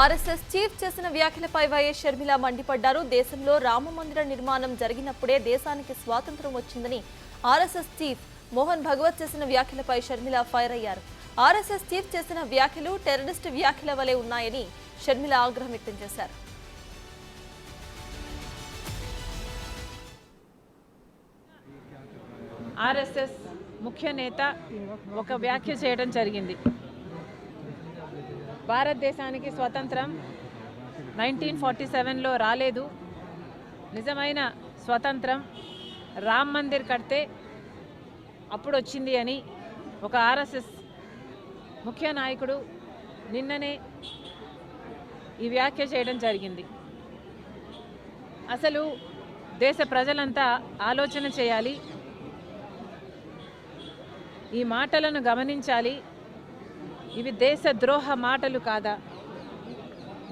RSS chief చేసిన వ్యాఖ్యలపై YS Sharmila మండిపడ్డారు. దేశంలో రామ మందిర నిర్మాణం జరిగినప్పుడే దేశానికి స్వాతంత్ర్యం వచ్చిందని ఆర్ఎస్ఎస్ చీఫ్ మోహన్ భగవత్ చేసిన వ్యాఖ్యలపై షర్మిల ఫైర్ అయ్యారు. ఆర్ఎస్ఎస్ చీఫ్ చేసిన వ్యాఖ్యలు టెర్రరిస్ట్ వ్యాఖ్యల వలె ఉన్నాయని షర్మిల ఆగ్రహం వ్యక్తం చేశారు. ఆర్ఎస్ఎస్ ముఖ్య నేత ఒక వ్యాఖ్య చేయడం జరిగింది. భారతదేశానికి స్వతంత్రం 1947లో రాలేదు. నిజమైన స్వతంత్రం రామ్ మందిర్ కడితే అప్పుడు వచ్చింది అని ఒక ఆర్ఎస్ఎస్ ముఖ్య నాయకుడు నిన్ననే ఈ వ్యాఖ్య చేయడం జరిగింది. అసలు దేశ ప్రజలంతా ఆలోచన చేయాలి, ఈ మాటలను గమనించాలి. ఇవి దేశద్రోహ మాటలు కాదా?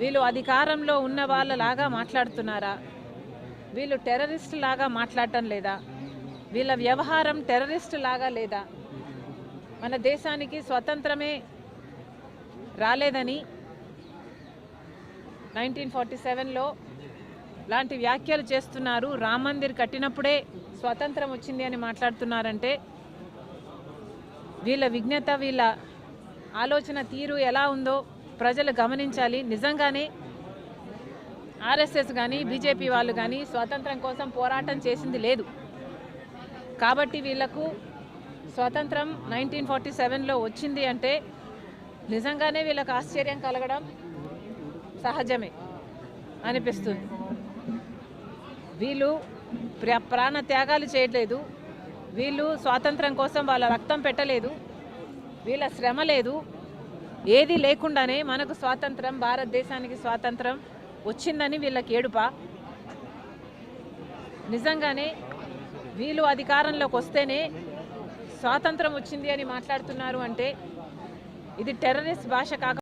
వీళ్ళు అధికారంలో ఉన్న వాళ్ళలాగా మాట్లాడుతున్నారా? వీళ్ళు టెర్రరిస్ట్ లాగా మాట్లాడటం లేదా? వీళ్ళ వ్యవహారం టెర్రరిస్ట్ లాగా లేదా? మన దేశానికి స్వతంత్రమే రాలేదని 1947లో లాంటి వ్యాఖ్యలు చేస్తున్నారు. రామ్ మందిర్ కట్టినప్పుడే స్వతంత్రం వచ్చింది అని మాట్లాడుతున్నారంటే వీళ్ళ విజ్ఞత, వీళ్ళ ఆలోచన తీరు ఎలా ఉందో ప్రజలు గమనించాలి. నిజంగానే ఆర్ఎస్ఎస్ కానీ బీజేపీ వాళ్ళు కానీ స్వాతంత్రం కోసం పోరాటం చేసింది లేదు. కాబట్టి వీళ్లకు స్వాతంత్రం 1947లో వచ్చింది అంటే నిజంగానే వీళ్ళకు ఆశ్చర్యం కలగడం సహజమే అనిపిస్తుంది. వీళ్ళు ప్రాణ త్యాగాలు చేయట్లేదు. వీళ్ళు స్వాతంత్రం కోసం వాళ్ళ రక్తం పెట్టలేదు, వీళ్ళ శ్రమ లేదు. ఏది లేకుండానే మనకు స్వాతంత్రం, భారతదేశానికి స్వాతంత్రం వచ్చిందని వీళ్ళకి ఏడుపా? నిజంగానే వీళ్ళు అధికారంలోకి వస్తేనే స్వాతంత్రం వచ్చింది అని మాట్లాడుతున్నారు అంటే ఇది టెర్రరిస్ట్ భాష కాక